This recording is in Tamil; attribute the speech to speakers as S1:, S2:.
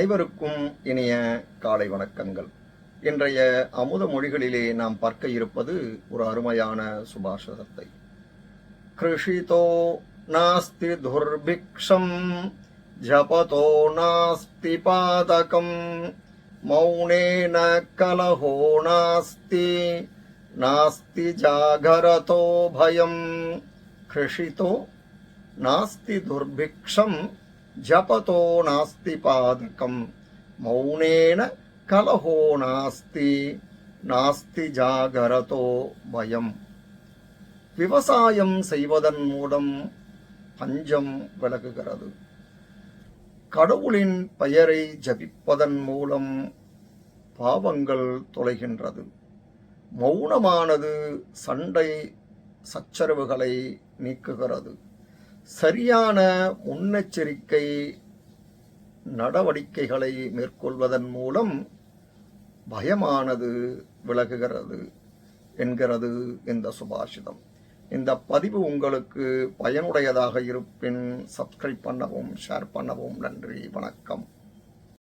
S1: அனைவருக்கும் இனிய காலை வணக்கங்கள். இன்றைய அமுத மொழிகளிலே நாம் பார்க்க இருப்பது ஒரு அருமையான சுபாஷிதத்தை. கிருஷிதோ நாஸ்தி துர்பிக்ஷம் ஜபதோ நாஸ்தி பாதகம் மௌனேன கலஹோ நாஸ்தி நாஸ்தி ஜாகரதோ பயம். கிருஷிதோ நாஸ்தி துர்பிக்ஷம் ஜபதோ நாஸ்தி பாதகம் மௌனேன கலஹோ நாஸ்தி நாஸ்தி ஜாகரதோ பயம். விவசாயம் செய்வதன் மூலம் பஞ்சம் விலகுகிறது. கடவுளின் பெயரை ஜபிப்பதன் மூலம் பாவங்கள் தொலைகின்றது. மௌனமானது சண்டை சச்சரவுகளை நீக்குகிறது. சரியான முன்னெச்சரிக்கை நடவடிக்கைகளை மேற்கொள்வதன் மூலம் பயமானது விலகுகிறது என்கிறது இந்த சுபாஷிதம். இந்த பதிவு உங்களுக்கு பயனுடையதாக இருப்பின் சப்ஸ்கிரைப் பண்ணவும் ஷேர் பண்ணவும். நன்றி, வணக்கம்.